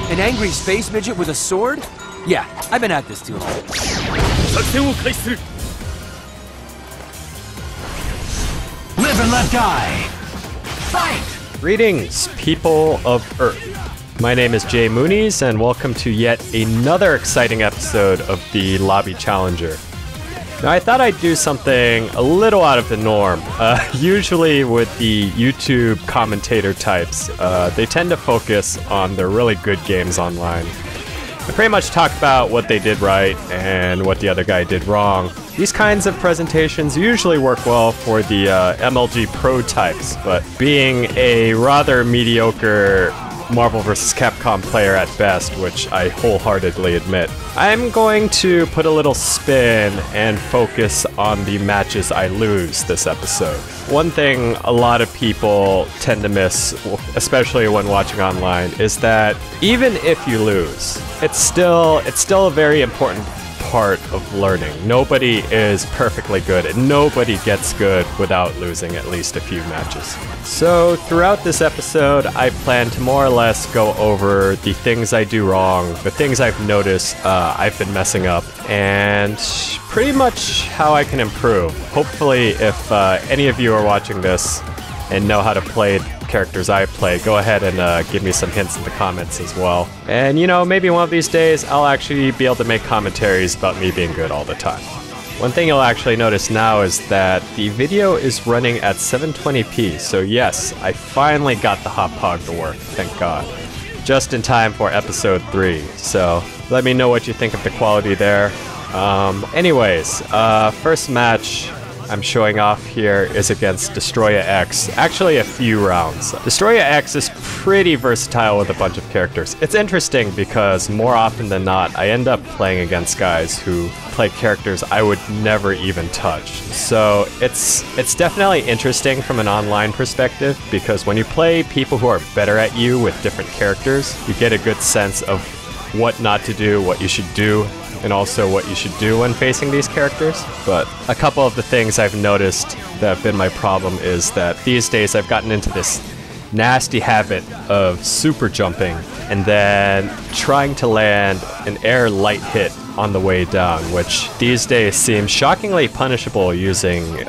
An angry space midget with a sword? Yeah, I've been at this too long. Live and let die! Fight! Greetings, people of Earth. My name is jmoonies, and welcome to yet another exciting episode of the Lobby Challenger. Now, I thought I'd do something a little out of the norm. Usually with the YouTube commentator types, they tend to focus on the really good games online. I pretty much talk about what they did right and what the other guy did wrong. These kinds of presentations usually work well for the MLG Pro types, but being a rather mediocre Marvel vs. Capcom player at best, which I wholeheartedly admit, I'm going to put a little spin and focus on the matches I lose this episode. One thing a lot of people tend to miss, especially when watching online, is that even if you lose, it's still a very important part of learning. Nobody is perfectly good, and nobody gets good without losing at least a few matches. So throughout this episode, I plan to more or less go over the things I do wrong, the things I've noticed I've been messing up, and pretty much how I can improve. Hopefully, if any of you are watching this and know how to play characters I play, go ahead and give me some hints in the comments as well. And you know, maybe one of these days I'll actually be able to make commentaries about me being good all the time. One thing you'll actually notice now is that the video is running at 720p, so yes, I finally got the hop hog to work, thank God. Just in time for episode 3, so let me know what you think of the quality there. Anyways, first match I'm showing off here is against Destroyer X. Actually, a few rounds. Destroyer X is pretty versatile with a bunch of characters. It's interesting because more often than not, I end up playing against guys who play characters I would never even touch. So it's definitely interesting from an online perspective, because when you play people who are better at you with different characters, you get a good sense of what not to do, what you should do, and also what you should do when facing these characters. But a couple of the things I've noticed that have been my problem is that these days I've gotten into this nasty habit of super jumping and then trying to land an air light hit on the way down, which these days seems shockingly punishable using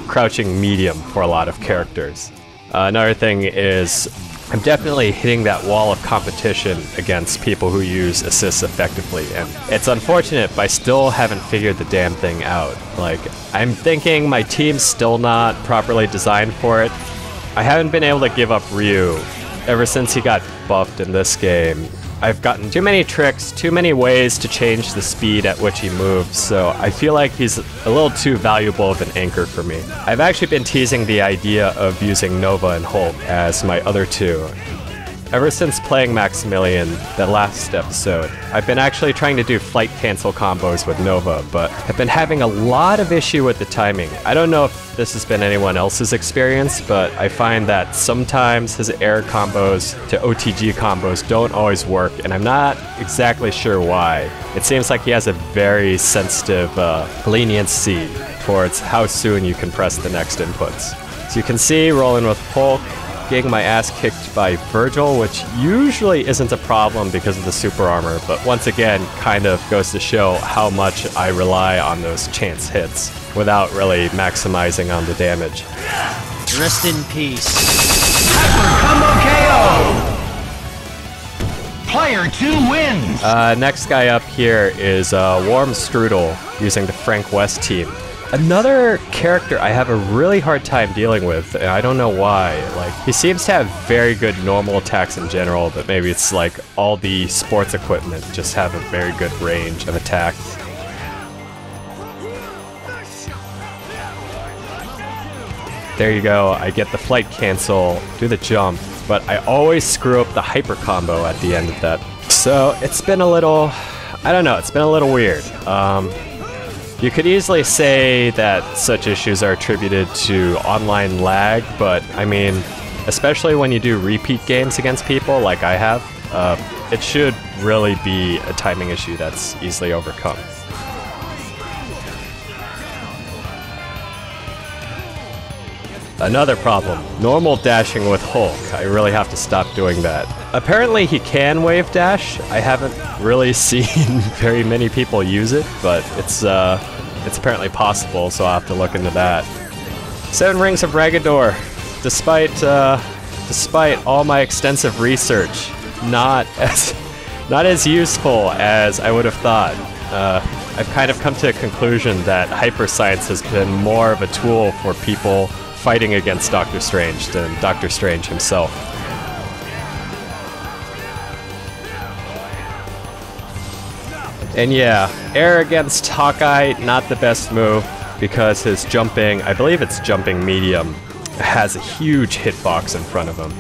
crouching medium for a lot of characters. Another thing is I'm definitely hitting that wall of competition against people who use assists effectively, and it's unfortunate, but I still haven't figured the damn thing out. Like, I'm thinking my team's still not properly designed for it. I haven't been able to give up Ryu ever since he got buffed in this game. I've gotten too many tricks, too many ways to change the speed at which he moves, so I feel like he's a little too valuable of an anchor for me. I've actually been teasing the idea of using Nova and Hulk as my other two. Ever since playing Maximilian, that last episode, I've been actually trying to do flight cancel combos with Nova, but I've been having a lot of issue with the timing. I don't know if this has been anyone else's experience, but I find that sometimes his air combos to OTG combos don't always work, and I'm not exactly sure why. It seems like he has a very sensitive leniency towards how soon you can press the next inputs. So you can see, rolling with Hulk, getting my ass kicked by Virgil, which usually isn't a problem because of the super armor, but once again kind of goes to show how much I rely on those chance hits without really maximizing on the damage. Rest in peace. Combo KO! Player 2 wins! Next guy up here is Warm Strudel using the Frank West team. Another character I have a really hard time dealing with, and I don't know why. Like, he seems to have very good normal attacks in general, but maybe it's like all the sports equipment just have a very good range of attack. There you go, I get the flight cancel, do the jump, but I always screw up the hyper combo at the end of that. So it's been a little, I don't know, it's been a little weird. You could easily say that such issues are attributed to online lag, but I mean, especially when you do repeat games against people like I have, it should really be a timing issue that's easily overcome. Another problem, normal dashing with Hulk. I really have to stop doing that. Apparently he can wave dash. I haven't really seen very many people use it, but it's apparently possible, so I'll have to look into that. 7 Rings of Ragador. Despite all my extensive research, not as useful as I would have thought. I've kind of come to a conclusion that hyper science has been more of a tool for people fighting against Doctor Strange than Doctor Strange himself. And yeah, air against Hawkeye, not the best move, because his jumping, I believe it's jumping medium, has a huge hitbox in front of him.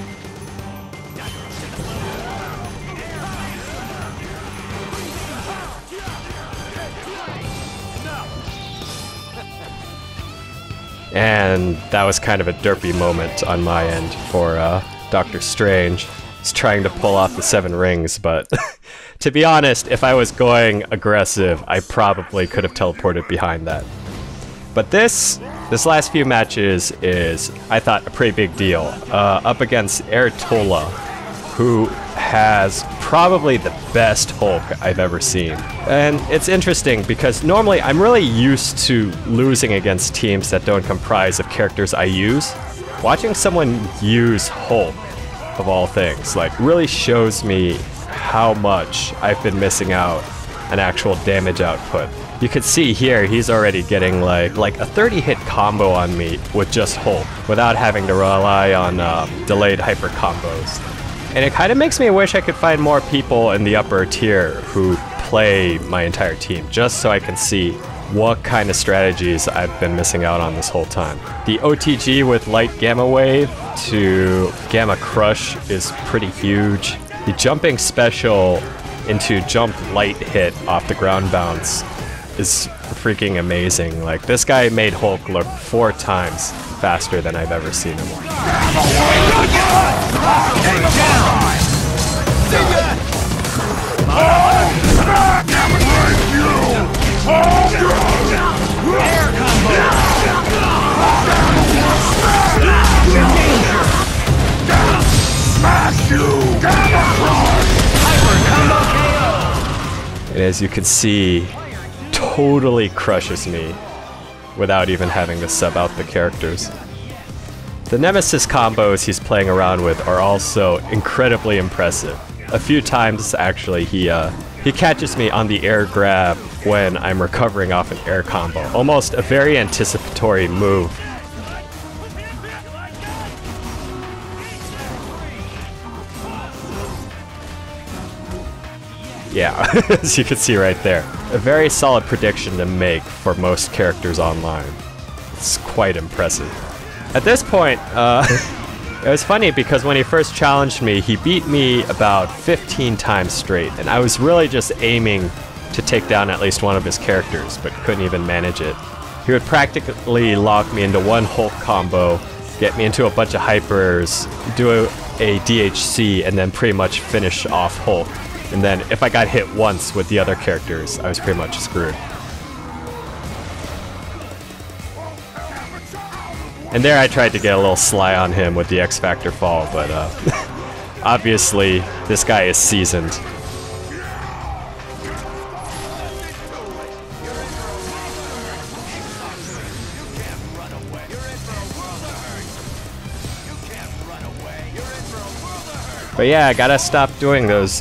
And that was kind of a derpy moment on my end for Doctor Strange. He's trying to pull off the 7 rings, but to be honest, if I was going aggressive, I probably could have teleported behind that. But this last few matches is, I thought, a pretty big deal. Up against Ertola, who has probably the best Hulk I've ever seen. And it's interesting because normally I'm really used to losing against teams that don't comprise of characters I use. Watching someone use Hulk, of all things, like really shows me how much I've been missing out on actual damage output. You can see here he's already getting like a 30-hit combo on me with just Hulk without having to rely on delayed hyper combos. And it kind of makes me wish I could find more people in the upper tier who play my entire team, just so I can see what kind of strategies I've been missing out on this whole time. The OTG with light gamma wave to gamma crush is pretty huge. The jumping special into jump light hit off the ground bounce is freaking amazing. Like, this guy made Hulk look 4 times faster than I've ever seen him. And as you can see, totally crushes me without even having to sub out the characters. The Nemesis combos he's playing around with are also incredibly impressive. A few times, actually, he catches me on the air grab when I'm recovering off an air combo. Almost a very anticipatory move. Yeah, as you can see right there. A very solid prediction to make for most characters online. It's quite impressive. At this point, it was funny because when he first challenged me, he beat me about 15 times straight, and I was really just aiming to take down at least one of his characters, but couldn't even manage it. He would practically lock me into one Hulk combo, get me into a bunch of hypers, do a DHC, and then pretty much finish off Hulk. And then if I got hit once with the other characters, I was pretty much screwed. And there I tried to get a little sly on him with the X Factor fall, but obviously this guy is seasoned. But yeah, I gotta stop doing those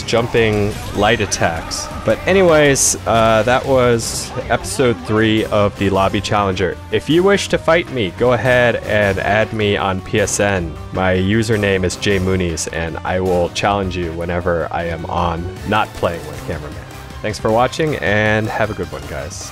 jumping light attacks. But anyways, that was episode 3 of the Lobby Challenger. If you wish to fight me, go ahead and add me on PSN. My username is jmoonies, and I will challenge you whenever I am on not playing with Cameraman. Thanks for watching, and have a good one, guys.